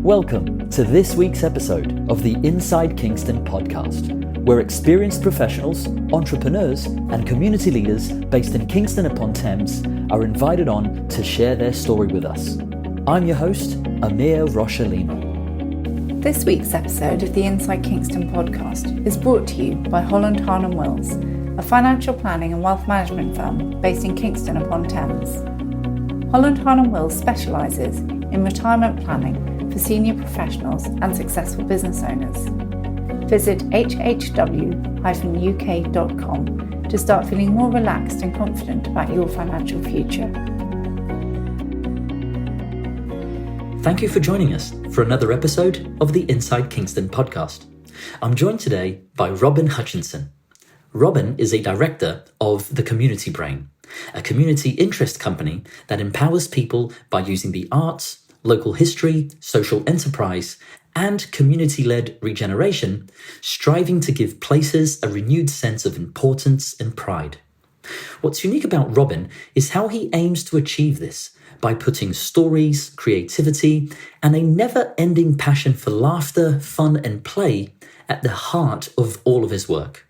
Welcome to this week's episode of the Inside Kingston Podcast, where experienced professionals, entrepreneurs, and community leaders based in Kingston upon Thames are invited on to share their story with us. I'm your host, Amir Rochalina. This week's episode of the Inside Kingston Podcast is brought to you by Holland Harnham Wills, a financial planning and wealth management firm based in Kingston upon Thames. Holland Harnham Wills specialises in retirement planning for senior professionals and successful business owners. Visit hhw-uk.com to start feeling more relaxed and confident about your financial future. Thank you for joining us for another episode of the Inside Kingston Podcast. I'm joined today by Robin Hutchinson. Robin is a director of The Community Brain, a community interest company that empowers people by using the arts, local history, social enterprise, and community-led regeneration, striving to give places a renewed sense of importance and pride. What's unique about Robin is how he aims to achieve this by putting stories, creativity, and a never-ending passion for laughter, fun, and play at the heart of all of his work.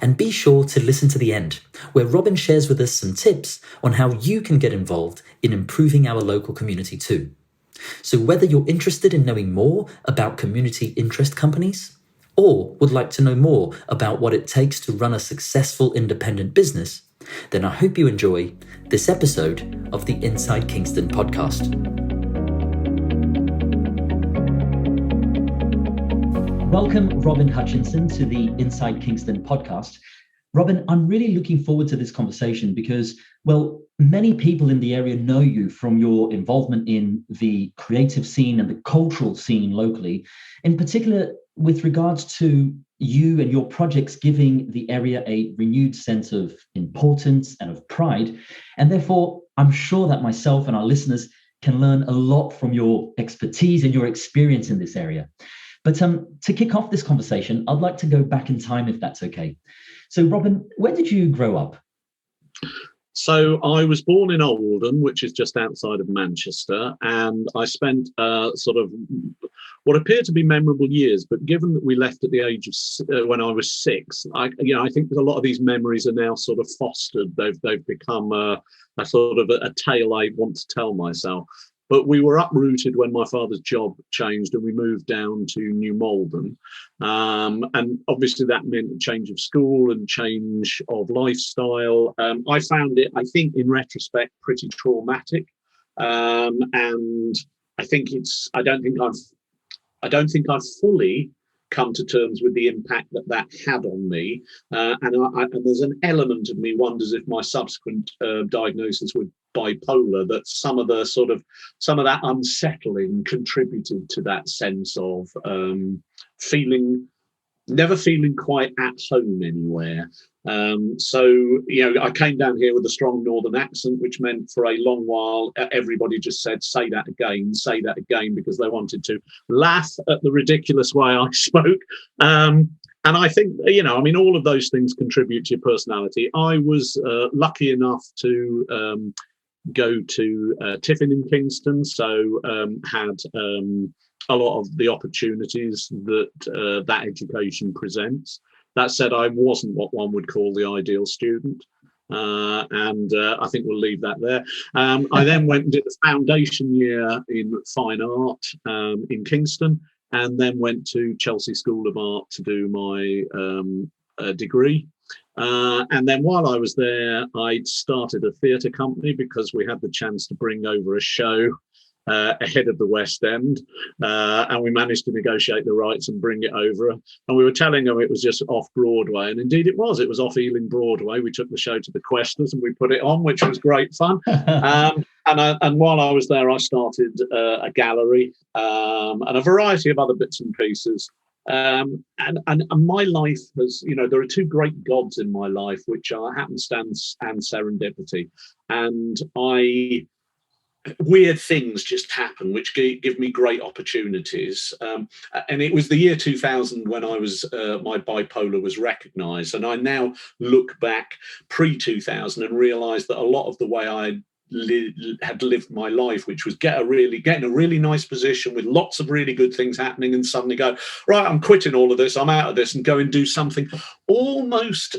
And be sure to listen to the end, where Robin shares with us some tips on how you can get involved in improving our local community too. So whether you're interested in knowing more about community interest companies, or would like to know more about what it takes to run a successful independent business, then I hope you enjoy this episode of the Inside Kingston Podcast. Welcome, Robin Hutchinson, to the Inside Kingston Podcast. Robin, I'm really looking forward to this conversation because, well, many people in the area know you from your involvement in the creative scene and the cultural scene locally, in particular with regards to you and your projects giving the area a renewed sense of importance and of pride. And therefore, I'm sure that myself and our listeners can learn a lot from your expertise and your experience in this area. But to kick off this conversation, I'd like to go back in time, if that's okay. So, Robin, where did you grow up? So I was born in Oldham, which is just outside of Manchester, and I spent sort of what appear to be memorable years. But given that we left at the age of when I was 6, I think that a lot of these memories are now sort of fostered. They've become a sort of a tale I want to tell myself. But we were uprooted when my father's job changed and we moved down to New Malden. And obviously that meant a change of school and change of lifestyle. I found it, I think, in retrospect, pretty traumatic. And I think I don't think I've fully come to terms with the impact that had on me. And there's an element of me wonders if my subsequent diagnosis with bipolar, that some of that unsettling contributed to that sense of never feeling quite at home anywhere. So I came down here with a strong northern accent, which meant for a long while everybody just said, say that again, because they wanted to laugh at the ridiculous way I spoke. And I think, all of those things contribute to your personality. I was lucky enough to go to Tiffin in Kingston, so had a lot of the opportunities that that education presents. That said, I wasn't what one would call the ideal student, and I think we'll leave that there. I then went and did a foundation year in fine art in Kingston, and then went to Chelsea School of Art to do my degree. And then while I was there, I'd started a theatre company because we had the chance to bring over a show ahead of the West End, and we managed to negotiate the rights and bring it over. And we were telling them it was just off Broadway, and indeed it was. It was off Ealing Broadway. We took the show to the Questors and we put it on, which was great fun. And while I was there, I started a gallery and a variety of other bits and pieces. And my life has, there are two great gods in my life, which are happenstance and serendipity. And weird things just happen, which give me great opportunities. And it was the year 2000 when I was my bipolar was recognised. And I now look back pre-2000 and realise that a lot of the way I had lived my life, which was getting a really nice position with lots of really good things happening, and suddenly go, right, I'm quitting all of this, I'm out of this, and go and do something almost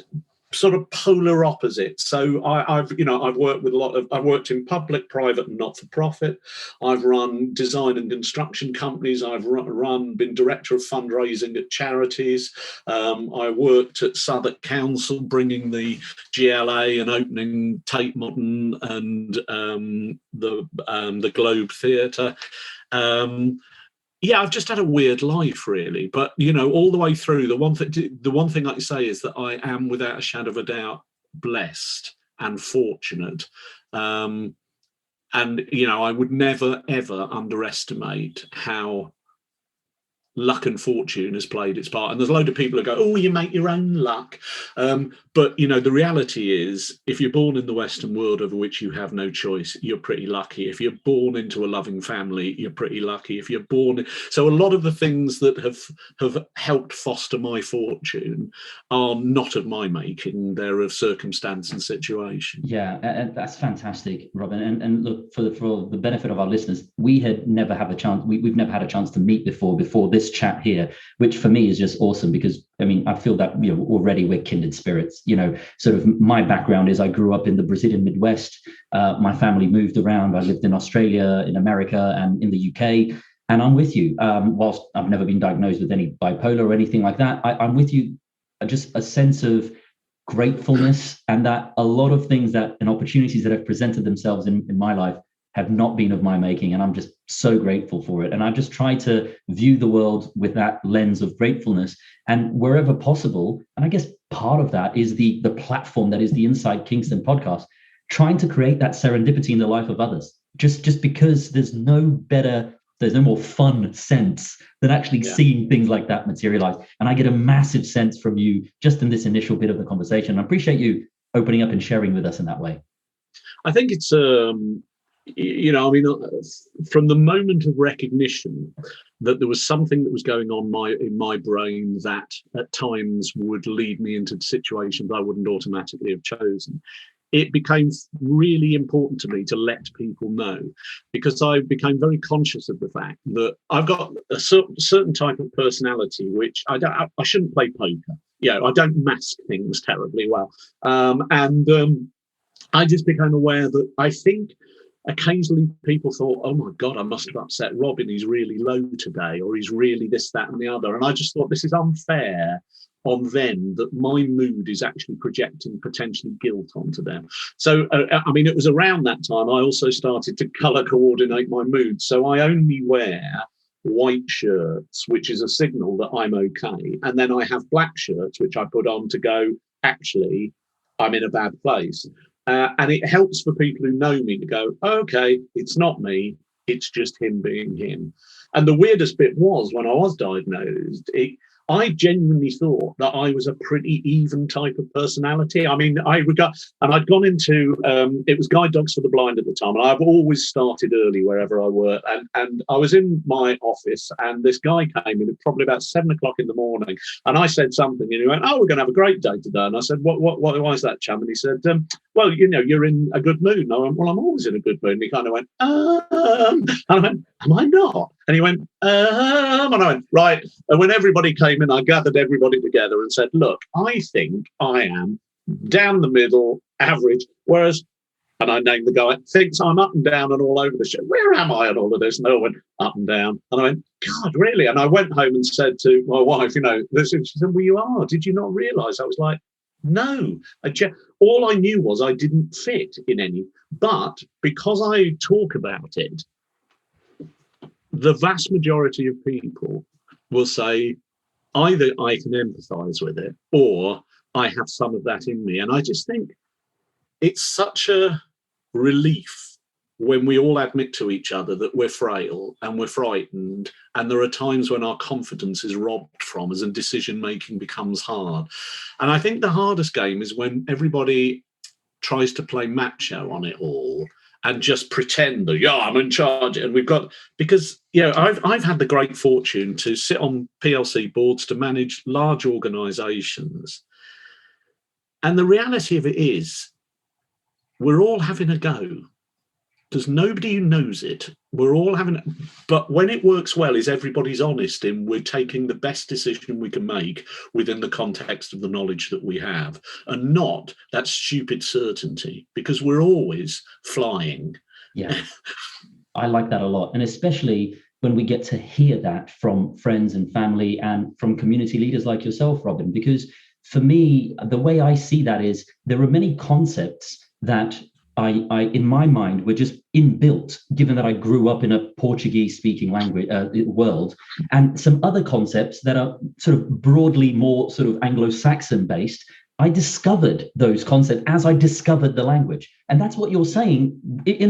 sort of polar opposite. So I've worked in public, private, and not for profit. I've run design and construction companies. I've been director of fundraising at charities. I worked at Southwark Council, bringing the GLA and opening Tate Modern and the Globe Theatre. Yeah, I've just had a weird life, really. But, all the way through, the one thing I say is that I am, without a shadow of a doubt, blessed and fortunate. And, I would never, ever underestimate how luck and fortune has played its part. And there's a load of people who go, oh, you make your own luck. But, the reality is, if you're born in the Western world over which you have no choice, you're pretty lucky. If you're born into a loving family, you're pretty lucky. If you're born... So a lot of the things that have helped foster my fortune are not of my making. They're of circumstance and situation. Yeah, and that's fantastic, Robin. And look, for the benefit of our listeners, we had never had a chance. We've never had a chance to meet before this chat here, which for me is just awesome, because I feel that already we're kindred spirits. Sort of my background is I grew up in the Brazilian Midwest. My family moved around. I lived in Australia, in America, and in the UK. And I'm with you. Whilst I've never been diagnosed with any bipolar or anything like that, I'm with you. Just a sense of gratefulness, and that a lot of things and opportunities that have presented themselves in my life have not been of my making, and I'm just so grateful for it. And I just try to view the world with that lens of gratefulness, and wherever possible. And I guess part of that is the platform that is the Inside Kingston podcast, trying to create that serendipity in the life of others. Just because there's no more fun sense than actually seeing things like that materialize. And I get a massive sense from you just in this initial bit of the conversation. I appreciate you opening up and sharing with us in that way. I think it's from the moment of recognition that there was something that was going on in my brain that at times would lead me into situations I wouldn't automatically have chosen, it became really important to me to let people know, because I became very conscious of the fact that I've got a certain type of personality, which I shouldn't play poker. I don't mask things terribly well. I just became aware that I think occasionally people thought, oh my God, I must have upset Robin. He's really low today, or he's really this, that, and the other. And I just thought, this is unfair on them, that my mood is actually projecting potentially guilt onto them. So, it was around that time I also started to colour coordinate my mood. So I only wear white shirts, which is a signal that I'm okay. And then I have black shirts, which I put on to go, actually, I'm in a bad place. And it helps for people who know me to go, okay, it's not me, it's just him being him. And the weirdest bit was, when I was diagnosed, I genuinely thought that I was a pretty even type of personality. I'd gone into, it was Guide Dogs for the Blind at the time, and I've always started early wherever I work. And I was in my office, and this guy came in at probably about 7 o'clock in the morning, and I said something, and he went, oh, we're going to have a great day today. And I said, why is that, chum? And he said, well, you're in a good mood. And I went, well, I'm always in a good mood. And he kind of went, and I went, am I not? And he went, and I went, right. And when everybody came in, I gathered everybody together and said, look, I think I am down the middle, average, whereas, and I named the guy, thinks I'm up and down and all over the show. Where am I on all of this? And they all went up and down. And I went, God, really? And I went home and said to my wife, this, and she said, well, you are. Did you not realise? I was like, no. All I knew was I didn't fit in any. But because I talk about it, the vast majority of people will say either I can empathise with it or I have some of that in me. And I just think it's such a relief when we all admit to each other that we're frail and we're frightened, and there are times when our confidence is robbed from us and decision-making becomes hard. And I think the hardest game is when everybody tries to play macho on it all and just pretend that, I'm in charge. And we've got, because, I've had the great fortune to sit on PLC boards, to manage large organisations. And the reality of it is, we're all having a go. There's nobody who knows it. We're all having, but when it works well, is everybody's honest in we're taking the best decision we can make within the context of the knowledge that we have, and not that stupid certainty, because we're always flying. Yeah, I like that a lot. And especially when we get to hear that from friends and family and from community leaders like yourself, Robin, because for me, the way I see that is there are many concepts that I in my mind, were just inbuilt, given that I grew up in a Portuguese-speaking language world, and some other concepts that are sort of broadly more sort of Anglo-Saxon based. I discovered those concepts as I discovered the language, and that's what you're saying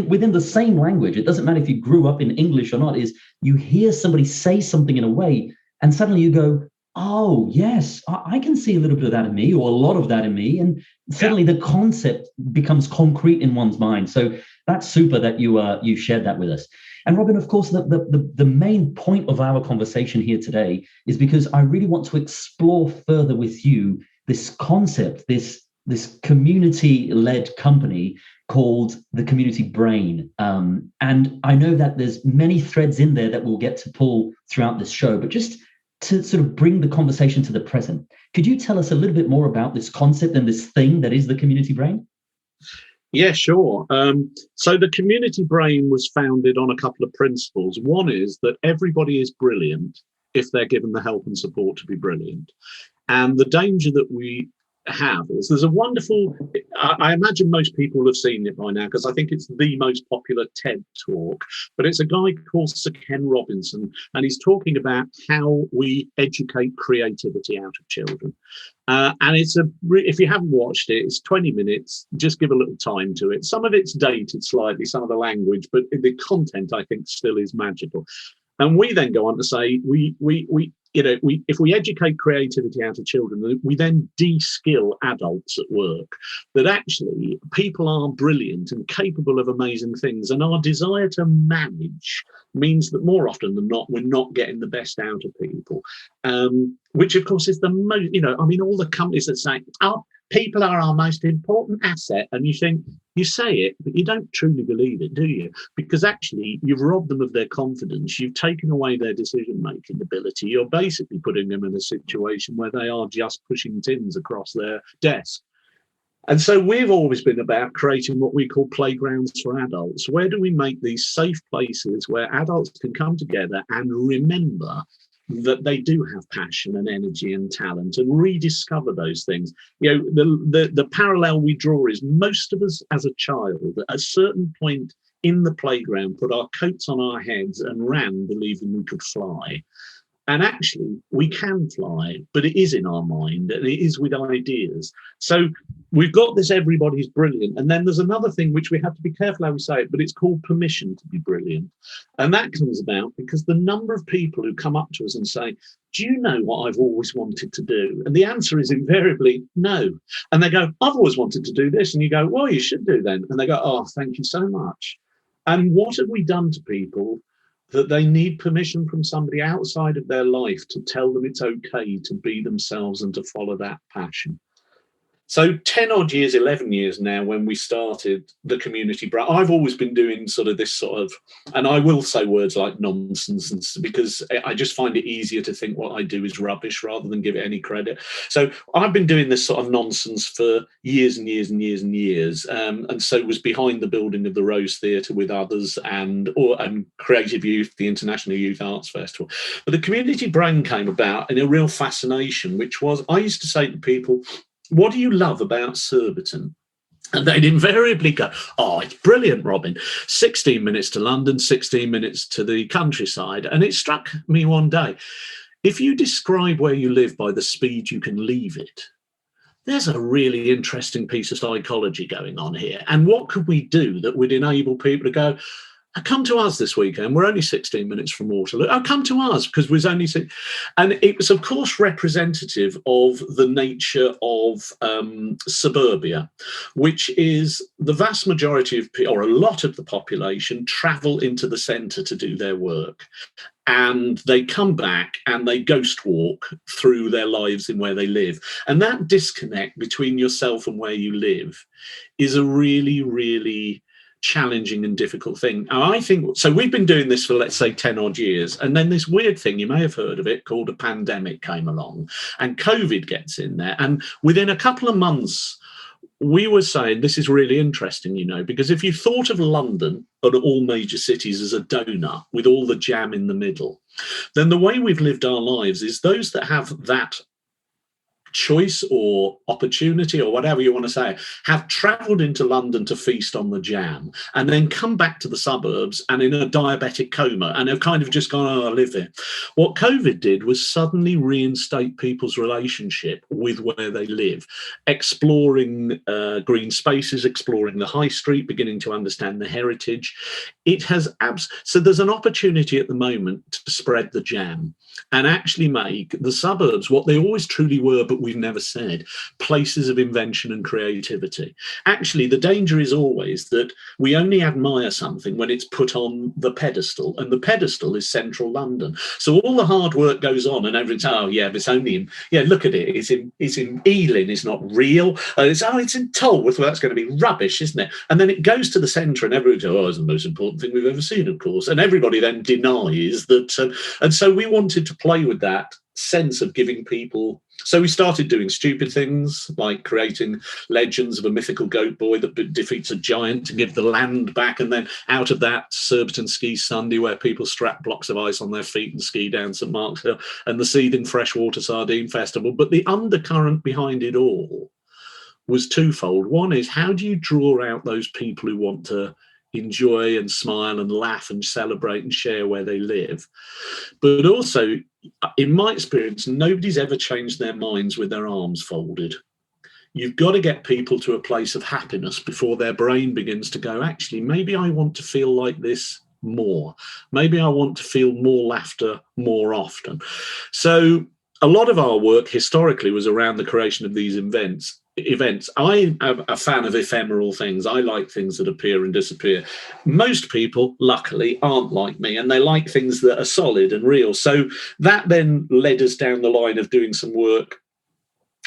within the same language. It doesn't matter if you grew up in English or not. Is you hear somebody say something in a way, and suddenly you go, oh, yes, I can see a little bit of that in me, or a lot of that in me. And suddenly the concept becomes concrete in one's mind. So that's super that you shared that with us. And Robin, of course, the main point of our conversation here today is because I really want to explore further with you this concept, this community-led company called the Community Brain. And I know that there's many threads in there that we'll get to pull throughout this show, but just to sort of bring the conversation to the present, could you tell us a little bit more about this concept and this thing that is the Community Brain? Yeah, sure. So the Community Brain was founded on a couple of principles. One is that everybody is brilliant if they're given the help and support to be brilliant. And the danger that we have is there's a wonderful, I imagine most people will have seen it by now, because I think it's the most popular TED talk, but it's a guy called Sir Ken Robinson, and he's talking about how we educate creativity out of children. And if you haven't watched it, it's 20 minutes, just give a little time to it. Some of it's dated slightly, some of the language, but the content I think still is magical. And we then go on to say, if we educate creativity out of children, we then de-skill adults at work, that actually people are brilliant and capable of amazing things. And our desire to manage means that more often than not, we're not getting the best out of people, which of course is the most, all the companies that say, oh, people are our most important asset. And you think, you say it, but you don't truly believe it, do you? Because actually you've robbed them of their confidence. You've taken away their decision-making ability. You're basically putting them in a situation where they are just pushing tins across their desk. And so we've always been about creating what we call playgrounds for adults. Where do we make these safe places where adults can come together and remember that they do have passion and energy and talent, and rediscover those things? The parallel we draw is most of us as a child at a certain point in the playground put our coats on our heads and ran believing we could fly. And actually we can fly, but it is in our mind and it is with ideas. So we've got this everybody's brilliant. And then there's another thing which we have to be careful how we say it, but it's called permission to be brilliant. And that comes about because the number of people who come up to us and say, do you know what I've always wanted to do? And the answer is invariably no. And they go, I've always wanted to do this. And you go, well, you should do then. And they go, oh, thank you so much. And what have we done to people that they need permission from somebody outside of their life to tell them it's okay to be themselves and to follow that passion? So 10 odd years, 11 years now, when we started the Community Brain, I've always been doing sort of this sort of, and I will say words like nonsense, because I just find it easier to think what I do is rubbish rather than give it any credit. So I've been doing this sort of nonsense for years and years and years and years. And so was behind the building of the Rose Theatre with others and Creative Youth, the International Youth Arts Festival. But the Community Brain came about in a real fascination, which was, I used to say to people, what do you love about Surbiton? And they'd invariably go, oh, it's brilliant, Robin. 16 minutes to London, 16 minutes to the countryside. And it struck me one day, if you describe where you live by the speed you can leave it, there's a really interesting piece of psychology going on here. And what could we do that would enable people to go, come to us this weekend. We're only 16 minutes from Waterloo. Oh, come to us because we're only six. And it was, of course, representative of the nature of suburbia, which is the vast majority of people, or a lot of the population, travel into the centre to do their work. And they come back and they ghost walk through their lives in where they live. And that disconnect between yourself and where you live is a really, really challenging and difficult thing. And I think, so we've been doing this for, let's say, 10 odd years. And then this weird thing, you may have heard of it, called a pandemic came along, and COVID gets in there. And within a couple of months, we were saying, this is really interesting, because if you thought of London and all major cities as a donut with all the jam in the middle, then the way we've lived our lives is those that have that choice or opportunity or whatever you want to say have travelled into London to feast on the jam and then come back to the suburbs and in a diabetic coma and have kind of just gone, I live here. What COVID did was suddenly reinstate people's relationship with where they live, exploring green spaces, exploring the high street, beginning to understand the heritage. It has so there's an opportunity at the moment to spread the jam and actually make the suburbs what they always truly were, but we've never said, places of invention and creativity. Actually, the danger is always that we only admire something when it's put on the pedestal, and the pedestal is central London. So all the hard work goes on, and everyone's, but it's only look at it, it's in Ealing, it's not real. It's in Tolworth, well, that's going to be rubbish, isn't it? And then it goes to the centre, and everybody goes, it's the most important thing we've ever seen, of course. And everybody then denies that. And so we wanted to play with that sense of giving people. So we started doing stupid things like creating legends of a mythical goat boy that defeats a giant to give the land back. And then out of that, Surbiton Ski Sunday, where people strap blocks of ice on their feet and ski down St Mark's Hill, and the Seething Freshwater Sardine Festival. But the undercurrent behind it all was twofold. One is, how do you draw out those people who want to enjoy and smile and laugh and celebrate and share where they live? But also, in my experience, nobody's ever changed their minds with their arms folded. You've got to get people to a place of happiness before their brain begins to go, actually, maybe I want to feel like this more. Maybe I want to feel more laughter more often. So a lot of our work historically was around the creation of these events. I am a fan of ephemeral things. I like things that appear and disappear. Most people, luckily, aren't like me, and they like things that are solid and real. So that then led us down the line of doing some work,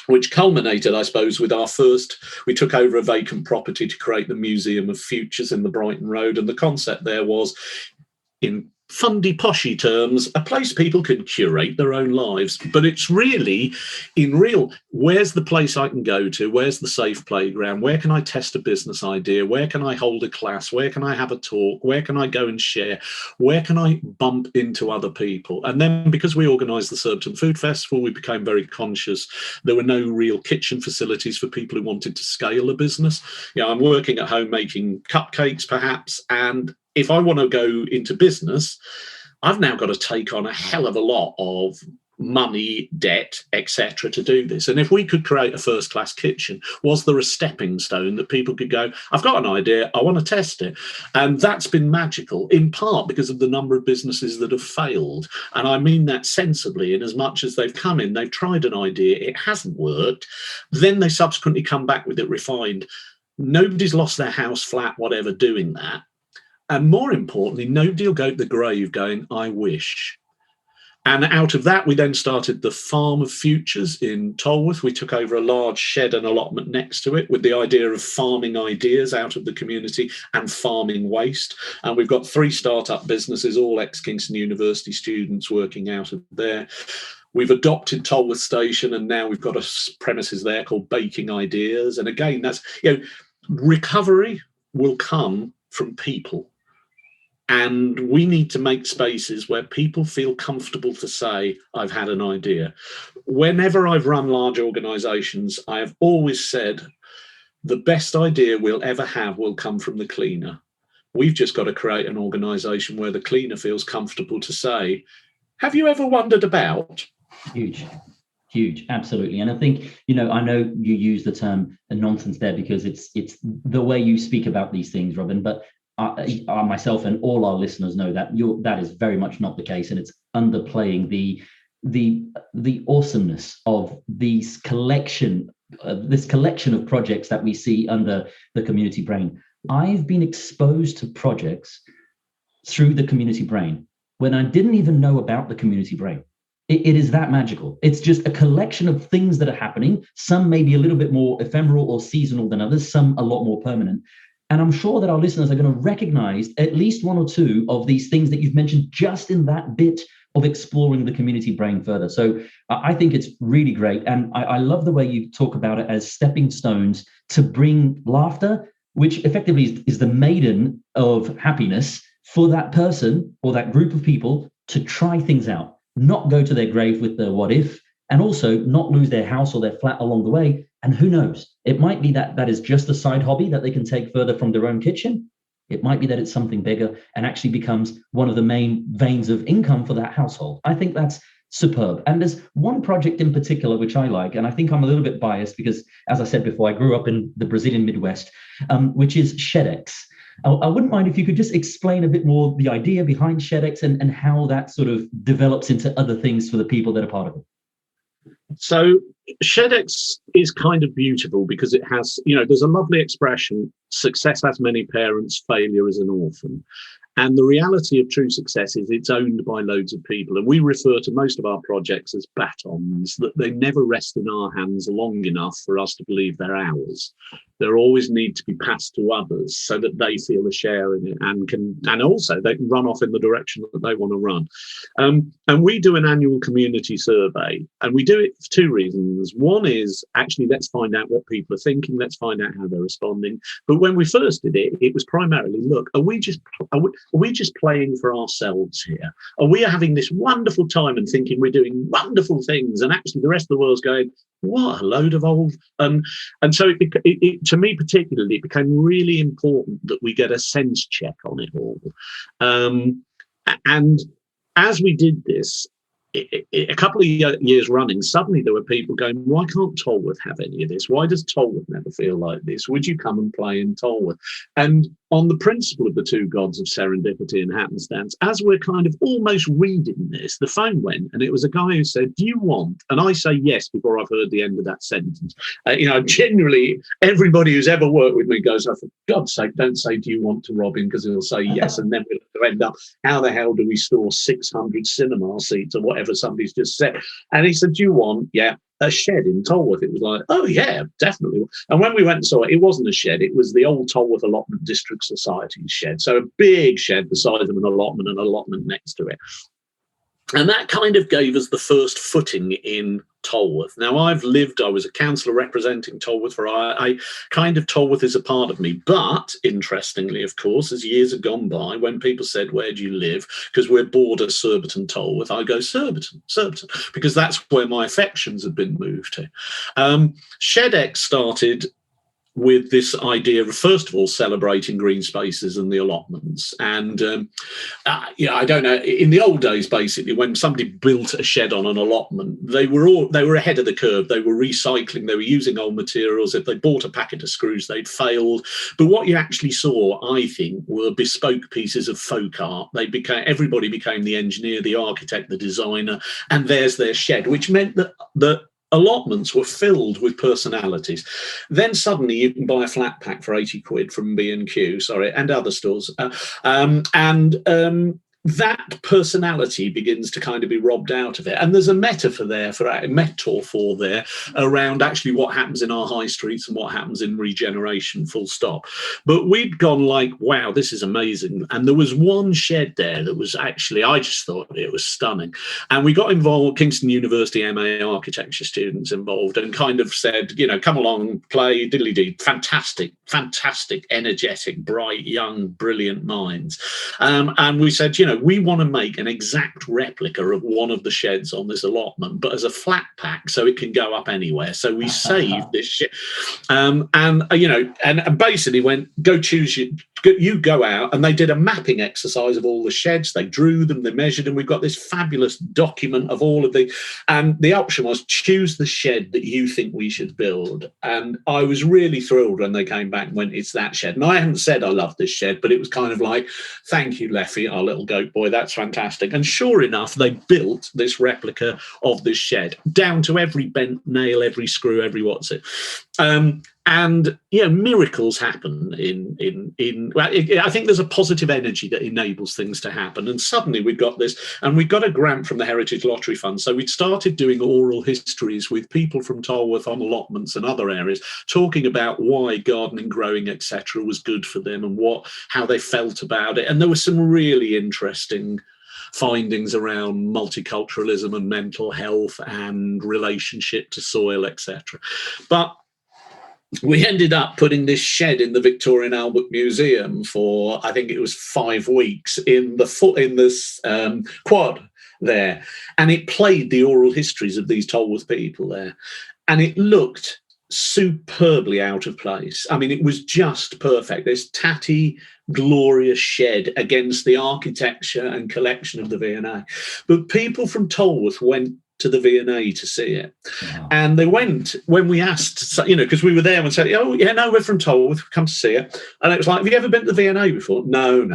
which culminated, I suppose, with we took over a vacant property to create the Museum of Futures in the Brighton Road. And the concept there was, in fundy poshy terms, a place people can curate their own lives. But it's really, where's the place I can go to? Where's the safe playground? Where can I test a business idea? Where can I hold a class? Where can I have a talk? Where can I go and share? Where can I bump into other people? And then, because we organised the Surbiton Food Festival, we became very conscious there were no real kitchen facilities for people who wanted to scale a business. I'm working at home making cupcakes, perhaps, and if I want to go into business, I've now got to take on a hell of a lot of money, debt, etc. to do this. And if we could create a first-class kitchen, was there a stepping stone that people could go, I've got an idea, I want to test it? And that's been magical, in part because of the number of businesses that have failed. And I mean that sensibly, in as much as they've come in, they've tried an idea, it hasn't worked, then they subsequently come back with it refined. Nobody's lost their house, flat, whatever, doing that. And more importantly, nobody will go to the grave going, I wish. And out of that, we then started the Farm of Futures in Tolworth. We took over a large shed and allotment next to it with the idea of farming ideas out of the community and farming waste. And we've got 3 startup businesses, all ex-Kingston University students working out of there. We've adopted Tolworth Station, and now we've got a premises there called Baking Ideas. And again, that's, recovery will come from people. And we need to make spaces where people feel comfortable to say, I've had an idea. Whenever I've run large organisations, I have always said, the best idea we'll ever have will come from the cleaner. We've just got to create an organisation where the cleaner feels comfortable to say, have you ever wondered about? Huge, absolutely. And I think, I know you use the term nonsense there because it's the way you speak about these things, Robin, but I myself and all our listeners know that that is very much not the case, and it's underplaying the awesomeness of this collection of projects that we see under the Community Brain. I've been exposed to projects through the Community Brain when I didn't even know about the Community Brain. It is that magical. It's just a collection of things that are happening. Some may be a little bit more ephemeral or seasonal than others, some a lot more permanent. And I'm sure that our listeners are going to recognize at least one or two of these things that you've mentioned just in that bit of exploring the community brain further. So I think it's really great. And I love the way you talk about it as stepping stones to bring laughter, which effectively is the maiden of happiness for that person or that group of people to try things out, not go to their grave with the what if, and also not lose their house or their flat along the way. And who knows, it might be that is just a side hobby that they can take further from their own kitchen. It might be that it's something bigger and actually becomes one of the main veins of income for that household. I think that's superb. And there's one project in particular which I like, and I think I'm a little bit biased because, as I said before, I grew up in the Brazilian Midwest, which is ShedX. I wouldn't mind if you could just explain a bit more the idea behind ShedX and how that sort of develops into other things for the people that are part of it. So ShedX is kind of beautiful because it has, there's a lovely expression, success has many parents, failure is an orphan. And the reality of true success is it's owned by loads of people. And we refer to most of our projects as batons, that they never rest in our hands long enough for us to believe they're ours. They always need to be passed to others so that they feel a share in it and also they can run off in the direction that they want to run. And we do an annual community survey, and we do it for two reasons. One is actually let's find out what people are thinking, let's find out how they're responding. But when we first did it, it was primarily, look, are we just playing for ourselves here? Are we having this wonderful time and thinking we're doing wonderful things, and actually the rest of the world's going, what a load of old. And so it to me particularly, it became really important that we get a sense check on it all. And as we did this, a couple of years running, suddenly there were people going, why can't Tolworth have any of this? Why does Tolworth never feel like this? Would you come and play in Tolworth? And on the principle of the two gods of serendipity and happenstance, as we're kind of almost reading this, the phone went, and it was a guy who said, do you want? And I say yes before I've heard the end of that sentence. Generally, everybody who's ever worked with me goes, oh, for God's sake, don't say, do you want to Robin? Because he'll say yes. And then we'll end up, how the hell do we store 600 cinema seats or whatever somebody's just said? And he said, do you want? Yeah. A shed in Tolworth. It was like, oh yeah, definitely. And when we went and saw it, it wasn't a shed. It was the old Tolworth Allotment District Society's shed. So a big shed the size of an allotment and an allotment next to it. And that kind of gave us the first footing in Tolworth. Now, I was a councillor representing Tolworth I kind of, Tolworth is a part of me. But interestingly, of course, as years have gone by, when people said, where do you live? Because we're border Surbiton, Tolworth, I go Surbiton, because that's where my affections have been moved to. ShedX started with this idea of, first of all, celebrating green spaces and the allotments. And, I don't know, in the old days, basically, when somebody built a shed on an allotment, they were ahead of the curve. They were recycling, they were using old materials. If they bought a packet of screws, they'd failed. But what you actually saw, I think, were bespoke pieces of folk art. Everybody became the engineer, the architect, the designer, and there's their shed, which meant that allotments were filled with personalities. Then suddenly you can buy a flat pack for 80 quid from B&Q, and other stores. That personality begins to kind of be robbed out of it. And there's a metaphor there around actually what happens in our high streets and what happens in regeneration, full stop. But we'd gone like, wow, this is amazing. And there was one shed there that was actually, I just thought it was stunning. And we got involved, Kingston University MA architecture students involved, and kind of said, come along, play, diddly-dee, fantastic, energetic, bright, young, brilliant minds. And we said, we want to make an exact replica of one of the sheds on this allotment, but as a flat pack so it can go up anywhere. So we saved this shit. And basically went, go choose you go out, and they did a mapping exercise of all the sheds. They drew them, they measured them. We've got this fabulous document of all of and the option was choose the shed that you think we should build. And I was really thrilled when they came back and went, it's that shed. And I haven't said I love this shed, but it was kind of like, thank you, Leffy, our little goat boy, that's fantastic. And sure enough, they built this replica of this shed down to every bent nail, every screw, every what's it. And miracles happen I think there's a positive energy that enables things to happen. And suddenly we've got this, and we got a grant from the Heritage Lottery Fund. So we'd started doing oral histories with people from Tolworth on allotments and other areas, talking about why gardening, growing, etc. was good for them and how they felt about it. And there were some really interesting findings around multiculturalism and mental health and relationship to soil, etc. But we ended up putting this shed in the Victoria and Albert Museum for, I think it was 5 weeks, in this quad there. And it played the oral histories of these Tolworth people there. And it looked superbly out of place. I mean, it was just perfect. This tatty, glorious shed against the architecture and collection of the V&A. But people from Tolworth went to the V&A to see it. Wow. And they went when we asked, because we were there and said, oh, yeah, no, we're from Tolworth, we've come to see it. And it was like, have you ever been to the V&A before? No.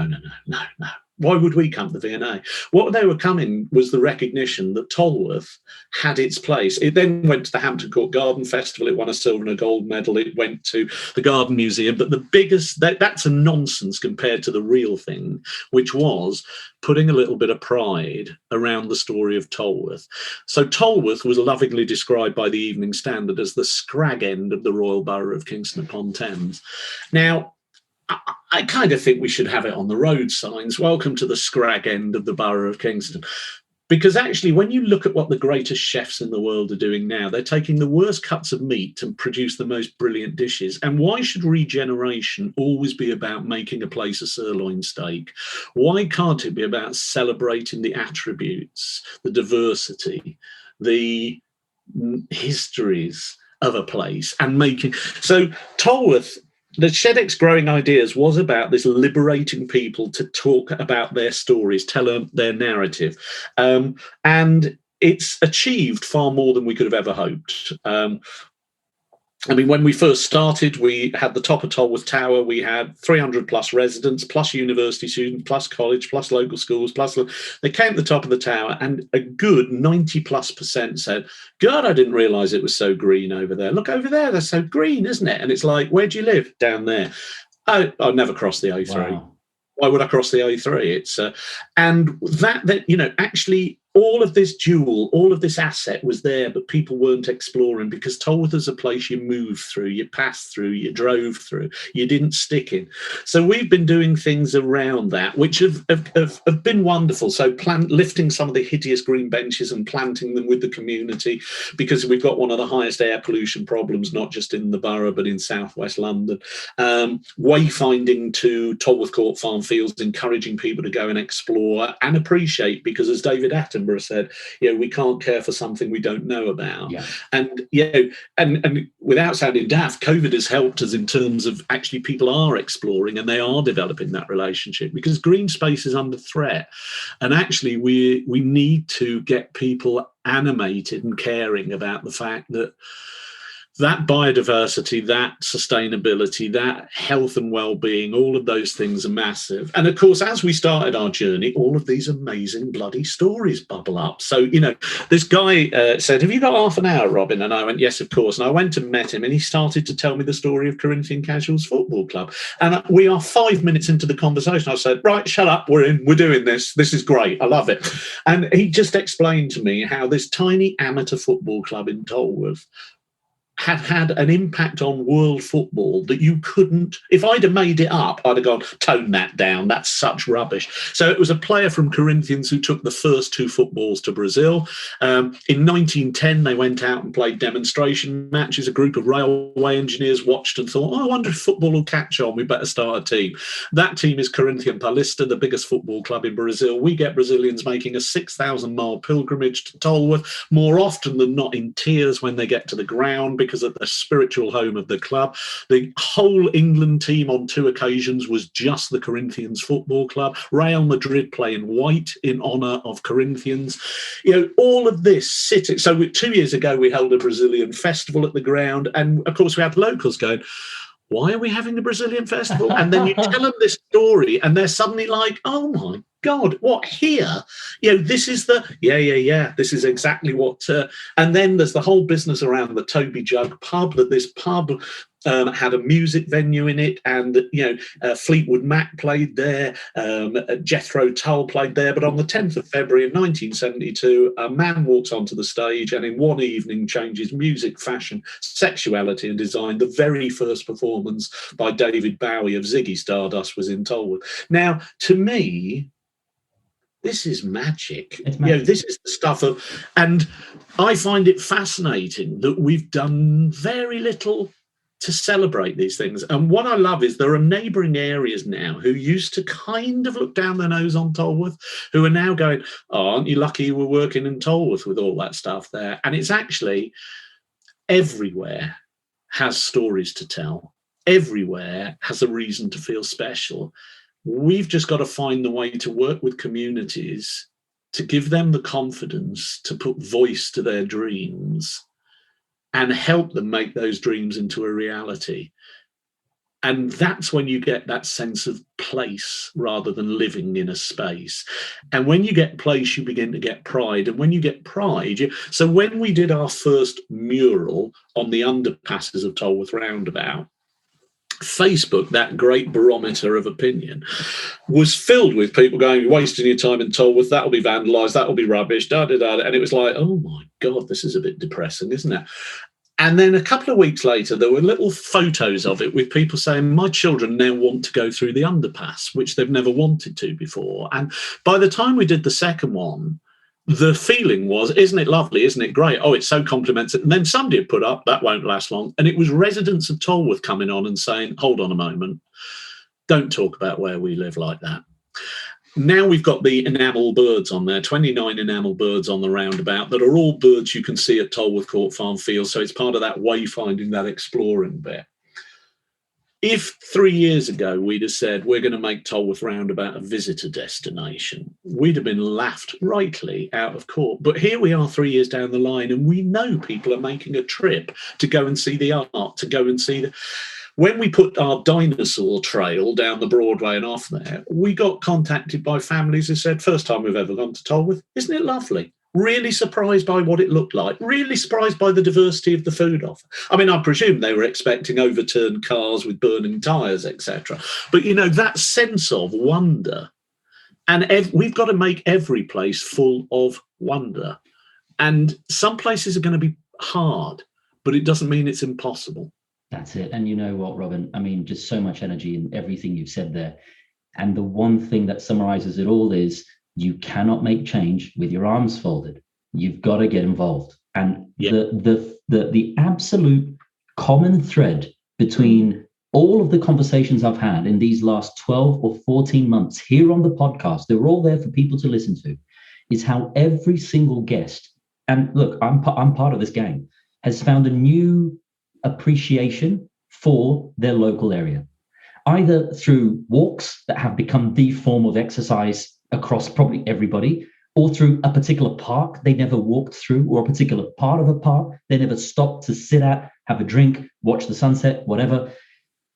Why would we come to the V&A? What they were coming was the recognition that Tolworth had its place. It then went to the Hampton Court Garden Festival. It won a silver and a gold medal. It went to the Garden Museum. But the biggest, that's a nonsense compared to the real thing, which was putting a little bit of pride around the story of Tolworth. So Tolworth was lovingly described by the Evening Standard as the scrag end of the Royal Borough of Kingston upon Thames. Now, I kind of think we should have it on the road signs. Welcome to the scrag end of the Borough of Kingston. Because actually, when you look at what the greatest chefs in the world are doing now, they're taking the worst cuts of meat and produce the most brilliant dishes. And why should regeneration always be about making a place a sirloin steak? Why can't it be about celebrating the attributes, the diversity, the histories of a place and making... So Tolworth... The ShedX Growing Ideas was about this liberating people to talk about their stories, tell their narrative. And it's achieved far more than we could have ever hoped. I mean, when we first started, we had the top of Tolworth Tower. We had 300 plus residents, plus university students, plus college, plus local schools, plus they came to the top of the tower, and a good 90+% said, God, I didn't realise it was so green over there. Look over there, that's so green, isn't it? And it's like, where do you live? Down there. Oh, I'll never cross the A3. Wow. Why would I cross the A3? It's and that actually all of this jewel, all of this asset was there, but people weren't exploring because Tolworth is a place you moved through, you passed through, you drove through, you didn't stick in. So we've been doing things around that, which have been wonderful. So lifting some of the hideous green benches and planting them with the community, because we've got one of the highest air pollution problems, not just in the borough, but in southwest London. Wayfinding to Tolworth Court Farm Fields, encouraging people to go and explore and appreciate, because as David Attenborough said, we can't care for something we don't know about. Yeah. And and without sounding daft, COVID has helped us in terms of actually people are exploring and they are developing that relationship, because green space is under threat. And actually we need to get people animated and caring about the fact that biodiversity, that sustainability, that health and well-being, all of those things are massive. And of course, as we started our journey, all of these amazing bloody stories bubble up. So, this guy said, have you got half an hour, Robin? And I went, yes, of course. And I went and met him and he started to tell me the story of Corinthian Casuals Football Club. And we are 5 minutes into the conversation. I said, right, shut up, we're doing this. This is great. I love it. And he just explained to me how this tiny amateur football club in Tolworth had an impact on world football that you couldn't, if I'd have made it up, I'd have gone, tone that down, that's such rubbish. So it was a player from Corinthians who took the first 2 footballs to Brazil. In 1910, they went out and played demonstration matches. A group of railway engineers watched and thought, I wonder if football will catch on, we better start a team. That team is Corinthian Paulista, the biggest football club in Brazil. We get Brazilians making a 6,000-mile pilgrimage to Tolworth, more often than not in tears when they get to the ground, because at the spiritual home of the club. The whole England team on 2 occasions was just the Corinthians Football Club. Real Madrid play in white in honour of Corinthians. All of this sitting. So 2 years ago, we held a Brazilian festival at the ground. And of course, we had locals going, why are we having a Brazilian festival? And then you tell them this story and they're suddenly like, oh my God, what, here? This is this is exactly what. And then there's the whole business around the Toby Jug pub, that this pub had a music venue in it, and Fleetwood Mac played there, Jethro Tull played there. But on the 10th of February of 1972, a man walks onto the stage and in one evening changes music, fashion, sexuality and design. The very first performance by David Bowie of Ziggy Stardust was in Tolworth. Now, to me, this is magic. It's magic. This is the stuff of, and I find it fascinating that we've done very little to celebrate these things. And what I love is there are neighbouring areas now who used to kind of look down their nose on Tolworth, who are now going, oh, aren't you lucky you were working in Tolworth with all that stuff there? And it's actually everywhere has stories to tell. Everywhere has a reason to feel special. We've just got to find the way to work with communities to give them the confidence to put voice to their dreams and help them make those dreams into a reality. And that's when you get that sense of place rather than living in a space. And when you get place, you begin to get pride. And when you get pride, so when we did our first mural on the underpasses of Tolworth Roundabout, Facebook, that great barometer of opinion, was filled with people going, you're wasting your time in Tolworth, that'll be vandalised, that'll be rubbish, da-da-da. And it was like, oh my God, this is a bit depressing, isn't it? And then a couple of weeks later, there were little photos of it with people saying, my children now want to go through the underpass, which they've never wanted to before. And by the time we did the second one, the feeling was, isn't it lovely? Isn't it great? Oh, it so compliments it. And then somebody had put up, that won't last long. And it was residents of Tolworth coming on and saying, hold on a moment, don't talk about where we live like that. Now we've got the enamel birds on there, 29 enamel birds on the roundabout that are all birds you can see at Tolworth Court Farm Field. So it's part of that wayfinding, that exploring bit. If 3 years ago we'd have said we're going to make Tolworth Roundabout a visitor destination, we'd have been laughed rightly out of court. But here we are 3 years down the line, and we know people are making a trip to go and see the art, to go and see the... When we put our dinosaur trail down the Broadway and off there, we got contacted by families who said, first time we've ever gone to Tolworth, isn't it lovely? Really surprised by what it looked like, really surprised by the diversity of the food offer. I mean, I presume they were expecting overturned cars with burning tyres, etc. But, that sense of wonder, and we've got to make every place full of wonder. And some places are going to be hard, but it doesn't mean it's impossible. That's it. And you know what, Robin? I mean, just so much energy in everything you've said there. And the one thing that summarizes it all is you cannot make change with your arms folded. You've got to get involved. And the absolute common thread between all of the conversations I've had in these last 12 or 14 months here on the podcast, they're all there for people to listen to, is how every single guest, and look, I'm part of this gang, has found a new appreciation for their local area, either through walks that have become the form of exercise across probably everybody, or through a particular park they never walked through, or a particular part of a park they never stopped to sit at, have a drink, watch the sunset, whatever.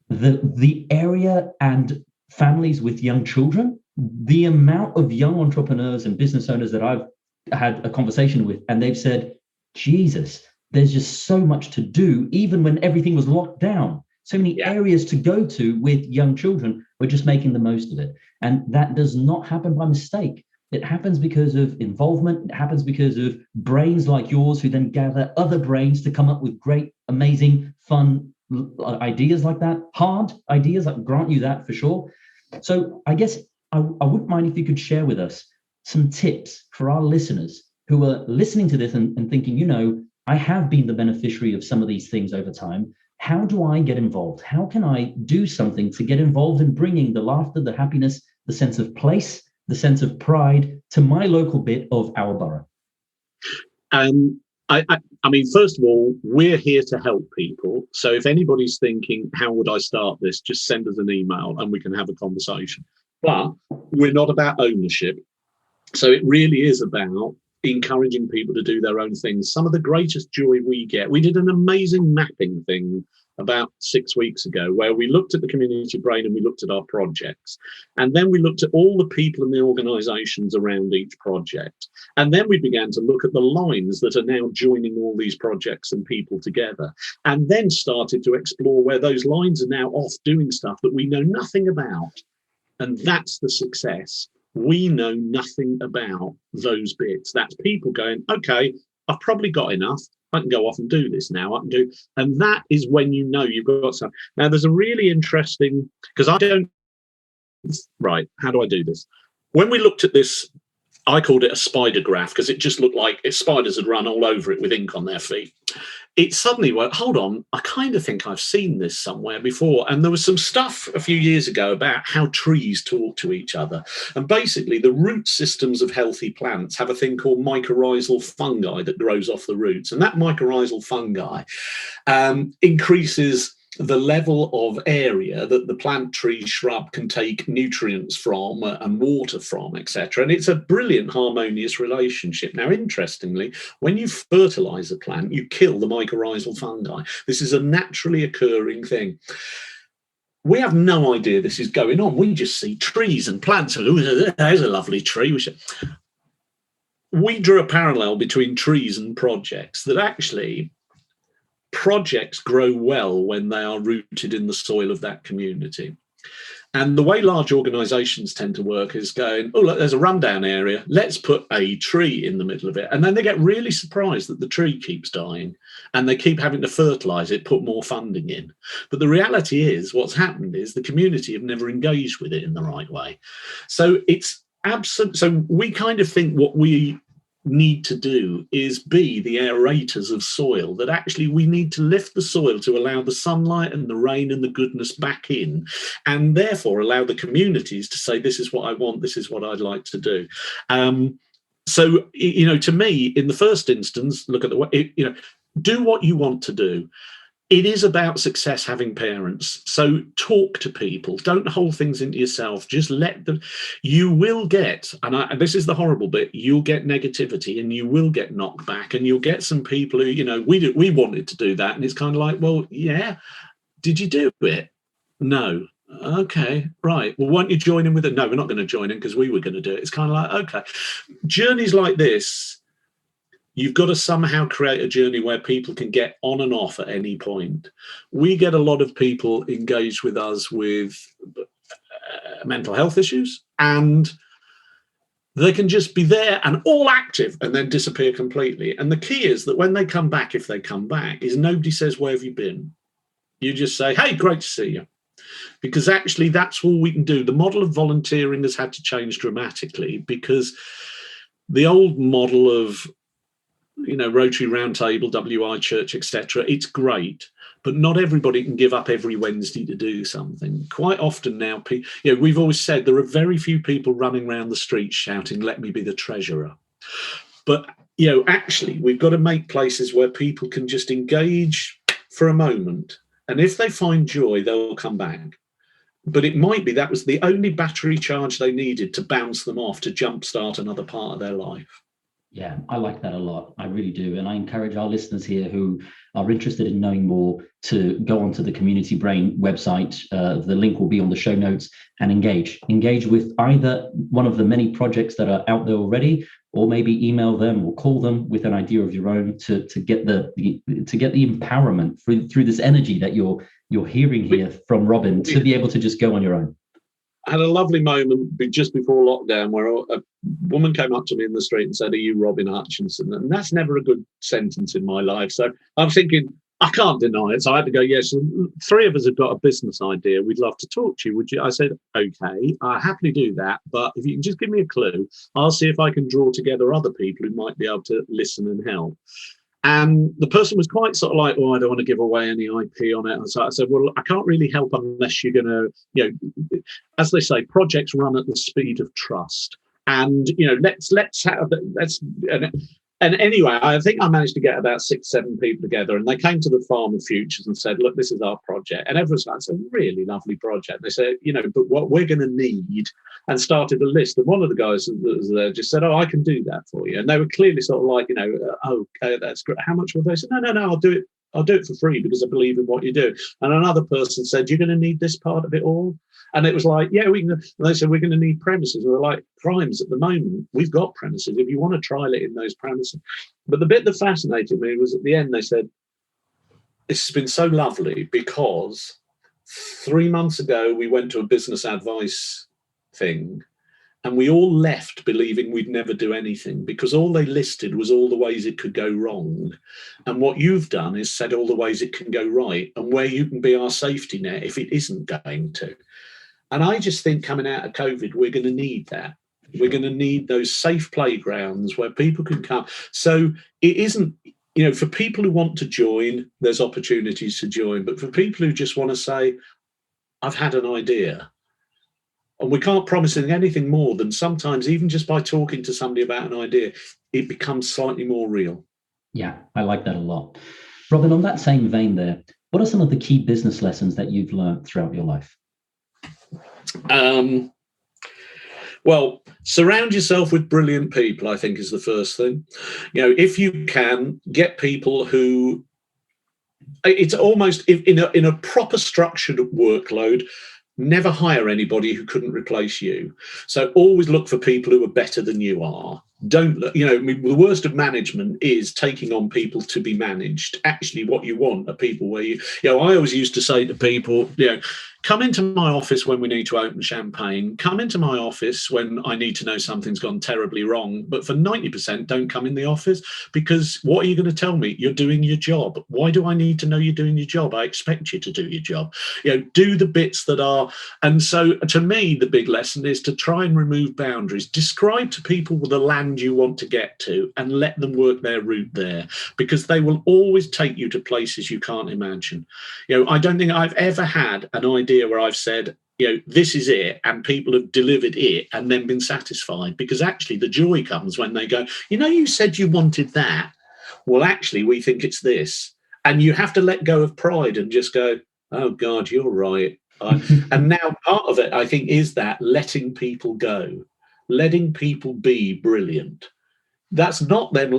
The area and families with young children, the amount of young entrepreneurs and business owners that I've had a conversation with, and they've said, Jesus, there's just so much to do, even when everything was locked down. So many areas to go to with young children. We're just making the most of it. And that does not happen by mistake. It happens because of involvement. It happens because of brains like yours who then gather other brains to come up with great, amazing, fun ideas like that. Hard ideas, I grant you that for sure. So I guess I wouldn't mind if you could share with us some tips for our listeners who are listening to this and thinking, I have been the beneficiary of some of these things over time. How do I get involved? How can I do something to get involved in bringing the laughter, the happiness, the sense of place, the sense of pride to my local bit of our borough? I mean, first of all, we're here to help people. So if anybody's thinking, how would I start this? Just send us an email and we can have a conversation. But we're not about ownership. So it really is about encouraging people to do their own things. Some of the greatest joy we get. We did an amazing mapping thing about 6 weeks ago where we looked at the community brain and we looked at our projects. And then we looked at all the people and the organisations around each project. And then we began to look at the lines that are now joining all these projects and people together. And then started to explore where those lines are now off doing stuff that we know nothing about. And that's the success. We know nothing about those bits. That's people going, okay, I've probably got enough. I can go off and do this now. I can do, and that is when you know you've got something. Now, there's a really interesting, because I don't, right, how do I do this? When we looked at this, I called it a spider graph because it just looked like spiders had run all over it with ink on their feet. It suddenly went, hold on, I kind of think I've seen this somewhere before. And there was some stuff a few years ago about how trees talk to each other. And basically the root systems of healthy plants have a thing called mycorrhizal fungi that grows off the roots. And that mycorrhizal fungi increases the level of area that the plant, tree, shrub can take nutrients from and water from, etc. And it's a brilliant harmonious relationship. Now, interestingly, when you fertilize a plant, you kill the mycorrhizal fungi. This is a naturally occurring thing. We have no idea this is going on. We just see trees and plants. Oh, there's a lovely tree. We drew a parallel between trees and projects, that actually projects grow well when they are rooted in the soil of that community. And the way large organizations tend to work is going, oh, look, there's a rundown area. Let's put a tree in the middle of it. And then they get really surprised that the tree keeps dying and they keep having to fertilize it, put more funding in. But the reality is what's happened is the community have never engaged with it in the right way. So it's absent. So we kind of think what we need to do is be the aerators of soil, that actually we need to lift the soil to allow the sunlight and the rain and the goodness back in, and therefore allow the communities to say, this is what I want, this is what I'd like to do. So, you know, to me, in the first instance, look at do what you want to do. It is about success having parents. So talk to people. Don't hold things into yourself. Just let them. You will get, and this is the horrible bit, you'll get negativity and you will get knocked back, and you'll get some people who, you know, we wanted to do that. And it's kind of like, well, yeah, did you do it? No. Okay, right. Well, why don't you join in with it? No, we're not going to join in because we were going to do it. It's kind of like, okay. Journeys like this, you've got to somehow create a journey where people can get on and off at any point. We get a lot of people engaged with us with mental health issues, and they can just be there and all active and then disappear completely. And the key is that when they come back, if they come back, is nobody says, where have you been? You just say, hey, great to see you. Because actually that's all we can do. The model of volunteering has had to change dramatically, because the old model of, you know, Rotary Roundtable, WI Church, etc. It's great, but not everybody can give up every Wednesday to do something. Quite often now, we've always said there are very few people running around the streets shouting, let me be the treasurer. But, you know, actually, we've got to make places where people can just engage for a moment. And if they find joy, they'll come back. But it might be that was the only battery charge they needed to bounce them off to jumpstart another part of their life. Yeah, I like that a lot. I really do. And I encourage our listeners here who are interested in knowing more to go onto the Community Brain website. The link will be on the show notes, and engage with either one of the many projects that are out there already, or maybe email them or call them with an idea of your own to get the empowerment through this energy that you're hearing here from Robin, to be able to just go on your own. I had a lovely moment just before lockdown where a woman came up to me in the street and said, are you Robin Hutchinson? And that's never a good sentence in my life. So I'm thinking, I can't deny it. So I had to go, yes, 3 of us have got a business idea. We'd love to talk to you. Would you? I said, okay, I'll happily do that. But if you can just give me a clue, I'll see if I can draw together other people who might be able to listen and help. And the person was quite sort of like, oh, I don't want to give away any IP on it. And so I said, well, I can't really help unless you're going to, you know, as they say, projects run at the speed of trust. And, you know, let's And anyway, I think I managed to get about 6-7 people together, and they came to the Farm of Futures and said, look, this is our project. And everyone's like, it's a really lovely project. They said, but what we're going to need, and started a list. And one of the guys that was there just said, I can do that for you. And they were clearly sort of like, okay, that's great. How much will they? Said, no, I'll do it. I'll do it for free because I believe in what you do. And another person said, you're going to need this part of it all. And it was like, yeah, we can. And they said, we're going to need premises. We're like, Crimes at the moment, we've got premises. If you want to trial it in those premises. But the bit that fascinated me was at the end, they said, this has been so lovely because 3 months ago, we went to a business advice thing. And we all left believing we'd never do anything because all they listed was all the ways it could go wrong. And what you've done is said all the ways it can go right and where you can be our safety net if it isn't going to. And I just think coming out of COVID, we're going to need that. We're going to need those safe playgrounds where people can come. So it isn't, for people who want to join, there's opportunities to join. But for people who just want to say, I've had an idea. And we can't promise anything more than sometimes, even just by talking to somebody about an idea, it becomes slightly more real. Yeah, I like that a lot. Robin, on that same vein there, what are some of the key business lessons that you've learned throughout your life? Well, surround yourself with brilliant people, I think, is the first thing. If you can, get people who, it's almost in a proper structured workload, never hire anybody who couldn't replace you. So always look for people who are better than you are. Don't, the worst of management is taking on people to be managed. Actually, what you want are people where I always used to say to people, come into my office when we need to open champagne. Come into my office when I need to know something's gone terribly wrong. But for 90%, don't come in the office because what are you going to tell me? You're doing your job. Why do I need to know you're doing your job? I expect you to do your job. Do the bits that are. And so to me, the big lesson is to try and remove boundaries. Describe to people the land you want to get to and let them work their route there because they will always take you to places you can't imagine. I don't think I've ever had an idea where I've said, this is it, and people have delivered it and then been satisfied because actually the joy comes when they go, you said you wanted that. Well, actually, we think it's this. And you have to let go of pride and just go, oh, God, you're right. And now part of it, I think, is that letting people go, letting people be brilliant. That's not them,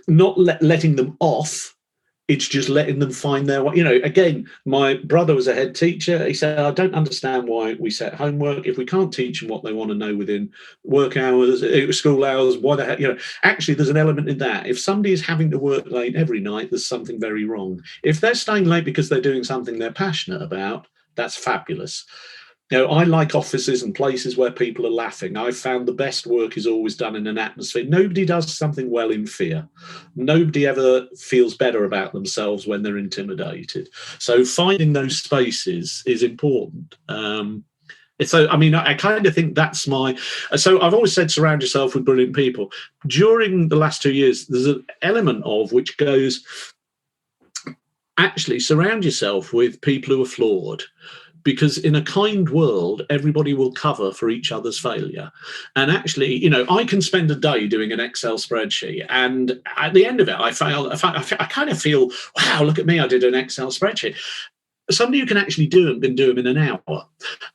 letting them off. It's just letting them find their way. Again, my brother was a head teacher. He said, I don't understand why we set homework. If we can't teach them what they want to know within work hours, school hours, why the heck, actually, there's an element in that. If somebody is having to work late every night, there's something very wrong. If they're staying late because they're doing something they're passionate about, that's fabulous. I like offices and places where people are laughing. I've found the best work is always done in an atmosphere. Nobody does something well in fear. Nobody ever feels better about themselves when they're intimidated. So finding those spaces is important. I kind of think that's so I've always said surround yourself with brilliant people. During the last 2 years, there's an element of which goes, actually surround yourself with people who are flawed. Because in a kind world, everybody will cover for each other's failure. And actually, I can spend a day doing an Excel spreadsheet. And at the end of it, I kind of feel, wow, look at me, I did an Excel spreadsheet. Somebody who can actually do them can do them in an hour.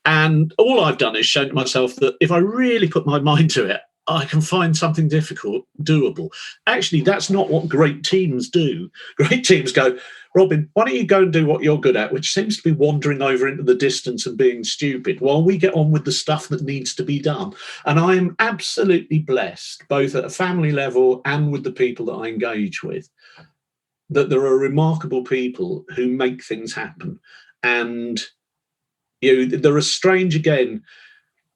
And all I've done is shown to myself that if I really put my mind to it, I can find something difficult, doable. Actually, that's not what great teams do. Great teams go, Robin, why don't you go and do what you're good at, which seems to be wandering over into the distance and being stupid, while we get on with the stuff that needs to be done. And I am absolutely blessed, both at a family level and with the people that I engage with, that there are remarkable people who make things happen. And there are strange, again,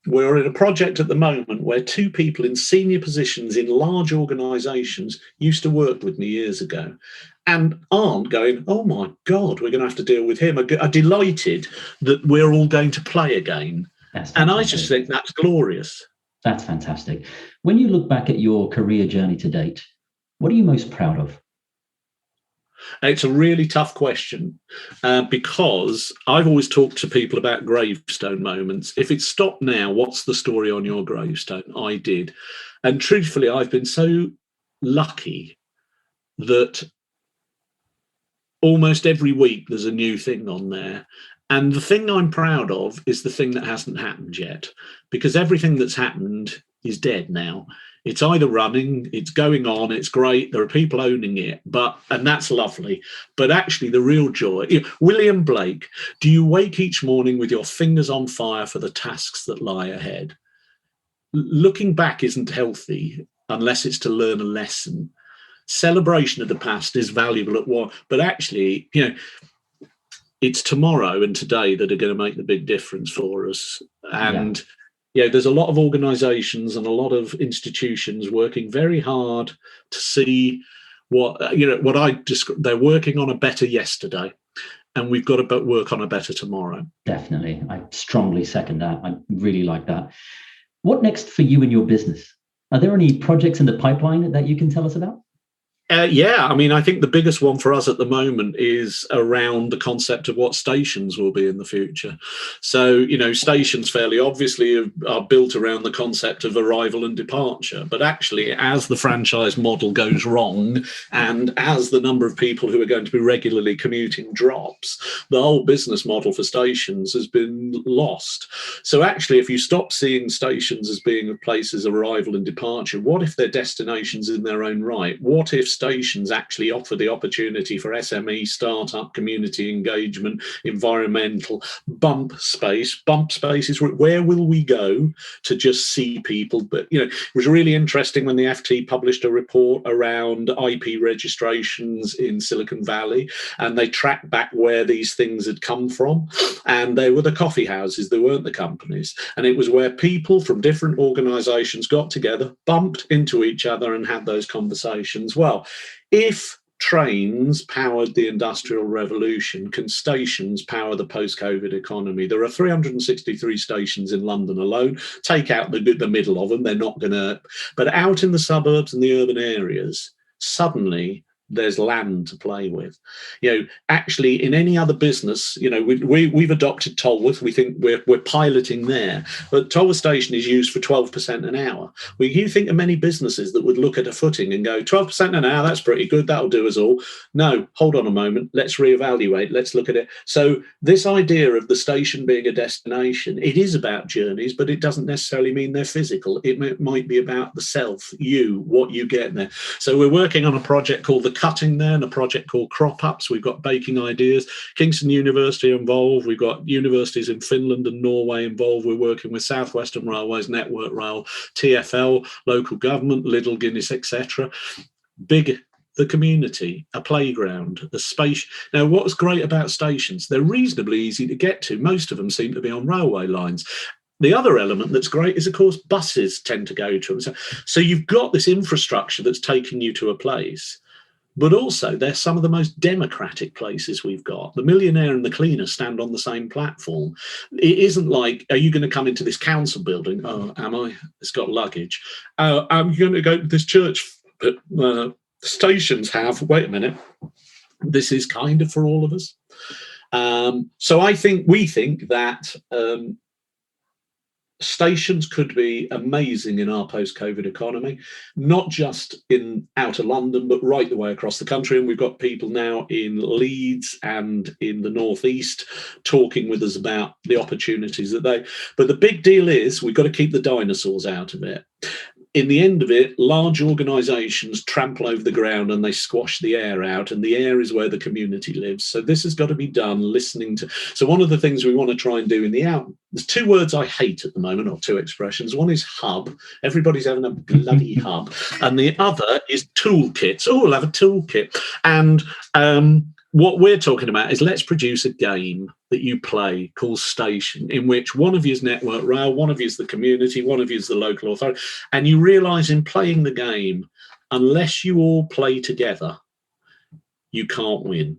we're in a project at the moment where 2 people in senior positions in large organisations used to work with me years ago and aren't going, oh my God, we're going to have to deal with him. Are delighted that we're all going to play again. And I just think that's glorious. That's fantastic. When you look back at your career journey to date, what are you most proud of? It's a really tough question because I've always talked to people about gravestone moments. If it stopped now, what's the story on your gravestone? I did. And truthfully, I've been so lucky that almost every week there's a new thing on there. And the thing I'm proud of is the thing that hasn't happened yet, because everything that's happened is dead now. It's either running, it's going on, it's great, there are people owning it, and that's lovely. But actually the real joy, William Blake, do you wake each morning with your fingers on fire for the tasks that lie ahead? Looking back isn't healthy unless it's to learn a lesson. Celebration of the past is valuable at one, but actually, it's tomorrow and today that are going to make the big difference for us. And there's a lot of organizations and a lot of institutions working very hard to see what I describe. They're working on a better yesterday, and we've got to work on a better tomorrow. Definitely. I strongly second that. I really like that. What next for you and your business? Are there any projects in the pipeline that you can tell us about? I think the biggest one for us at the moment is around the concept of what stations will be in the future. So, stations fairly obviously are built around the concept of arrival and departure. But actually, as the franchise model goes wrong and as the number of people who are going to be regularly commuting drops, the whole business model for stations has been lost. So actually, if you stop seeing stations as being places of arrival and departure, what if they're destinations in their own right? What if stations actually offer the opportunity for SME, startup, community engagement, environmental, bump space? Bump space is where will we go to just see people? But, it was really interesting when the FT published a report around IP registrations in Silicon Valley, and they tracked back where these things had come from. And they were the coffee houses, they weren't the companies. And it was where people from different organizations got together, bumped into each other and had those conversations. Well, if trains powered the Industrial Revolution, can stations power the post-COVID economy? There are 363 stations in London alone. Take out the middle of them, they're not going to. But out in the suburbs and the urban areas, suddenly there's land to play with. Actually, in any other business, we've adopted Tolworth. We think we're piloting there, but Tolworth Station is used for 12% an hour. Well, you think of many businesses that would look at a footing and go, 12% an hour, that's pretty good, that'll do us all. No, hold on a moment, let's reevaluate, let's look at it. So this idea of the station being a destination, it is about journeys, but it doesn't necessarily mean they're physical. It might be about the self, what you get there. So we're working on a project called the Cutting there, and a project called Crop Ups. We've got baking ideas. Kingston University involved. We've got universities in Finland and Norway involved. We're working with South Western Railways, Network Rail, TfL, local government, Lidl, Guinness, etc. The community, a playground, a space. Now, what's great about stations? They're reasonably easy to get to. Most of them seem to be on railway lines. The other element that's great is, of course, buses tend to go to them. So you've got this infrastructure that's taking you to a place. But also, they're some of the most democratic places we've got. The millionaire and the cleaner stand on the same platform. It isn't like, are you going to come into this council building? Oh, am I? It's got luggage. Oh, I'm going to go to this church. But stations have, wait a minute, this is kind of for all of us. So we think that stations could be amazing in our post-COVID economy, not just in outer London, but right the way across the country. And we've got people now in Leeds and in the northeast talking with us about the opportunities but the big deal is we've got to keep the dinosaurs out of it. In the end of it, large organisations trample over the ground and they squash the air out, and the air is where the community lives. So this has got to be done listening to. So one of the things we want to try and do in the out, there's two words I hate at the moment, or two expressions. One is hub. Everybody's having a bloody hub. And the other is toolkits. Oh, we'll have a toolkit. And what we're talking about is let's produce a game that you play called Station, in which one of you is Network Rail, one of you is the community, one of you is the local authority. And you realise in playing the game, unless you all play together, you can't win.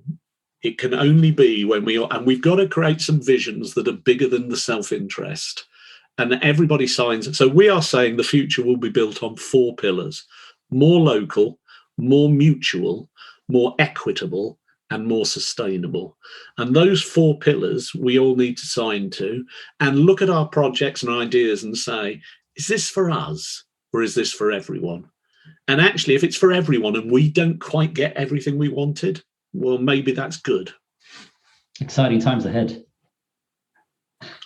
It can only be when we've got to create some visions that are bigger than the self-interest. And everybody signs. So we are saying the future will be built on 4 pillars: more local, more mutual, more equitable, and more sustainable. And those 4 pillars we all need to sign to and look at our projects and ideas and say, is this for us or is this for everyone? And actually, if it's for everyone and we don't quite get everything we wanted, well, maybe that's good. Exciting times ahead.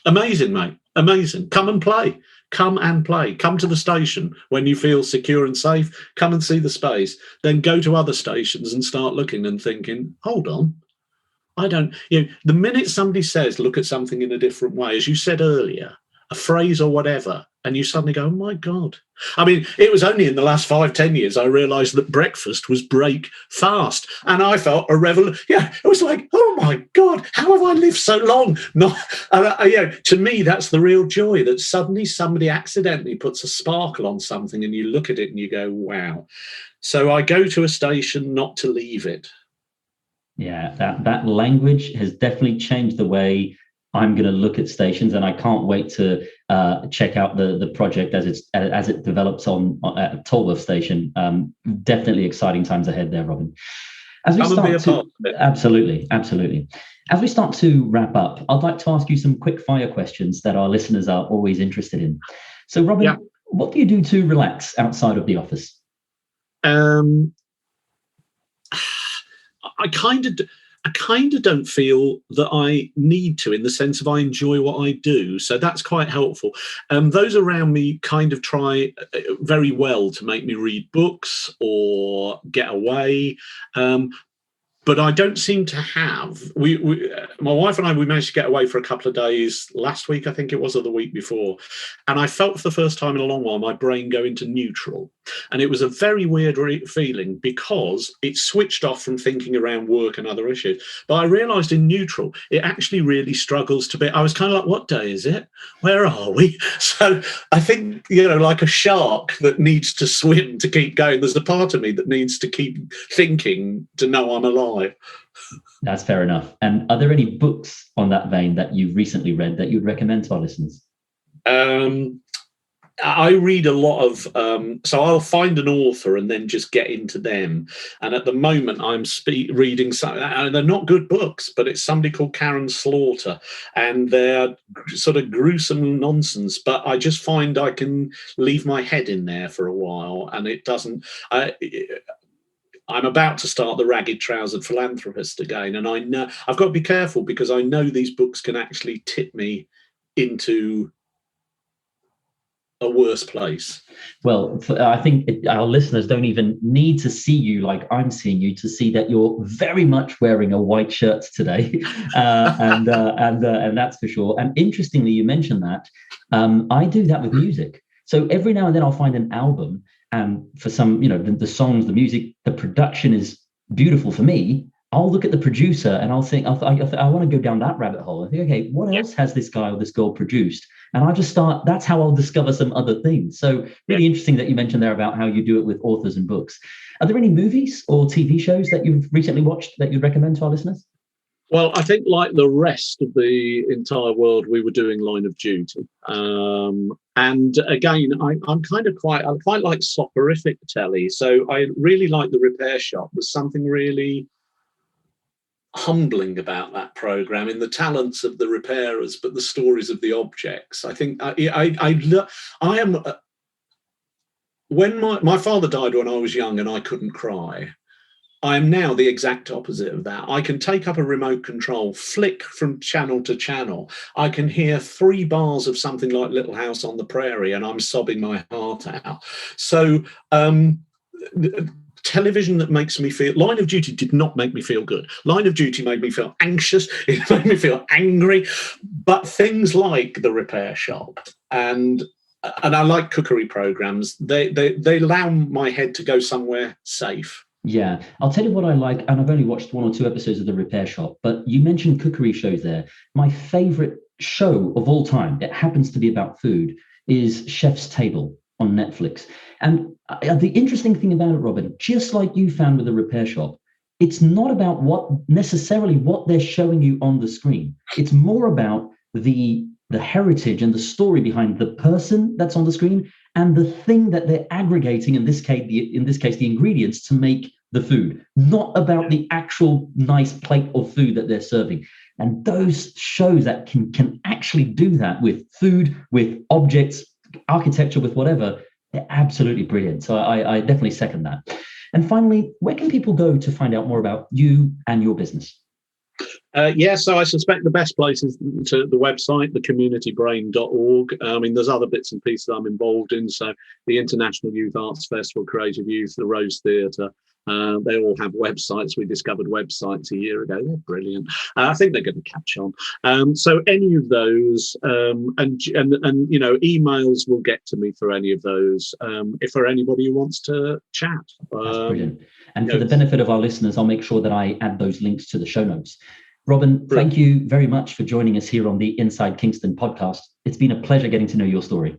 Amazing, mate. Amazing. Come and play. Come and play. Come to the station when you feel secure and safe. Come and see the space. Then go to other stations and start looking and thinking, hold on. The minute somebody says, look at something in a different way, as you said earlier, a phrase or whatever, and you suddenly go, oh my God. I mean, it was only in the last 5-10 years I realised that breakfast was break fast. And I felt a revolution. Yeah, it was like, oh my God, how have I lived so long? To me, that's the real joy, that suddenly somebody accidentally puts a sparkle on something and you look at it and you go, wow. So I go to a station not to leave it. Yeah, that language has definitely changed the way I'm going to look at stations, and I can't wait to check out the project as it develops at Tolworth Station. Definitely exciting times ahead there, Robin. As we start to, absolutely. As we start to wrap up, I'd like to ask you some quick fire questions that our listeners are always interested in. So, Robin, What do you do to relax outside of the office? I kind of don't feel that I need to, in the sense of I enjoy what I do. So that's quite helpful. Those around me kind of try very well to make me read books or get away. But I don't seem to have. My wife and I, we managed to get away for a couple of days last week, I think it was, or the week before. And I felt for the first time in a long while my brain go into neutral. And it was a very weird feeling, because it switched off from thinking around work and other issues. But I realised in neutral, it actually really struggles to be. I was kind of like, what day is it? Where are we? So I think, like a shark that needs to swim to keep going, there's a part of me that needs to keep thinking to know I'm alive. That's fair enough. And are there any books on that vein that you've recently read that you'd recommend to our listeners? I read a lot of, so I'll find an author and then just get into them. And at the moment, I'm reading some, and they're not good books, but it's somebody called Karen Slaughter, and they're sort of gruesome nonsense. But I just find I can leave my head in there for a while, and it doesn't. I'm about to start The Ragged Trousered Philanthropist again, and I know I've got to be careful, because I know these books can actually tip me into a worse place. Well, I think our listeners don't even need to see you like I'm seeing you to see that you're very much wearing a white shirt today, and that's for sure. And interestingly, you mentioned that. I do that with music. So every now and then I'll find an album, and for some, the songs, the music, the production is beautiful for me. I'll look at the producer and I'll think, I want to go down that rabbit hole. I think, okay, what else has this guy or this girl produced? And I'll just start, that's how I'll discover some other things. So really interesting that you mentioned there about how you do it with authors and books. Are there any movies or TV shows that you've recently watched that you'd recommend to our listeners? Well, I think like the rest of the entire world, we were doing Line of Duty. And again, I quite like soporific telly. So I really like The Repair Shop. There's something really humbling about that program, in the talents of the repairers, but the stories of the objects. I think I am. When my father died when I was young and I couldn't cry, I am now the exact opposite of that. I can take up a remote control, flick from channel to channel. I can hear 3 bars of something like Little House on the Prairie and I'm sobbing my heart out. So television that makes me feel... Line of Duty did not make me feel good. Line of Duty made me feel anxious. It made me feel angry. But things like The Repair Shop and I like cookery programs, they allow my head to go somewhere safe. Yeah, I'll tell you what I like, and I've only watched 1 or 2 episodes of The Repair Shop, but you mentioned cookery shows there. My favorite show of all time, it happens to be about food, is Chef's Table on Netflix. And the interesting thing about it, Robin, just like you found with The Repair Shop, it's not about what they're showing you on the screen. It's more about the heritage and the story behind the person that's on the screen and the thing that they're aggregating, in this case, the ingredients to make the food, not about the actual nice plate of food that they're serving. And those shows that can actually do that with food, with objects, architecture, with whatever, Absolutely brilliant. So I definitely second that. And finally, where can people go to find out more about you and your business? So I suspect the best place is to the website, thecommunitybrain.org. I mean, there's other bits and pieces I'm involved in. So the International Youth Arts Festival, Creative Youth, the Rose Theatre, they all have websites. We discovered websites a year ago. They're brilliant. I think they're going to catch on. So any of those, and emails will get to me for any of those. If for anybody who wants to chat. That's brilliant. And for the benefit of our listeners, I'll make sure that I add those links to the show notes. Robin, thank you very much for joining us here on the Inside Kingston podcast. It's been a pleasure getting to know your story.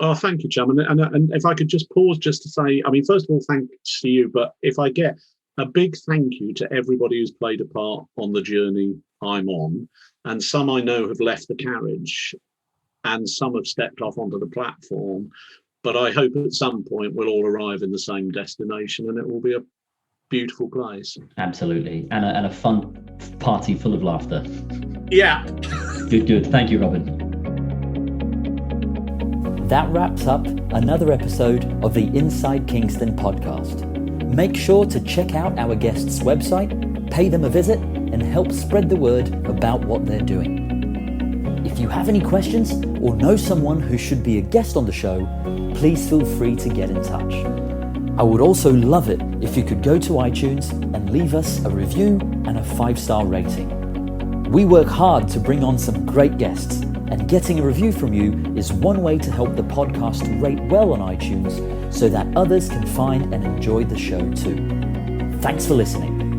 Oh, thank you, Chum. And if I could just pause just to say, I mean, first of all, thanks to you, but if I get a big thank you to everybody who's played a part on the journey I'm on, and some I know have left the carriage and some have stepped off onto the platform, but I hope at some point we'll all arrive in the same destination and it will be a beautiful place. Absolutely. And a fun party full of laughter. Yeah. Good. Thank you, Robin. That wraps up another episode of the Inside Kingston podcast. Make sure to check out our guests' website, pay them a visit, and help spread the word about what they're doing. If you have any questions or know someone who should be a guest on the show, please feel free to get in touch. I would also love it if you could go to iTunes and leave us a review and a 5-star rating. We work hard to bring on some great guests, and getting a review from you is one way to help the podcast rate well on iTunes so that others can find and enjoy the show too. Thanks for listening.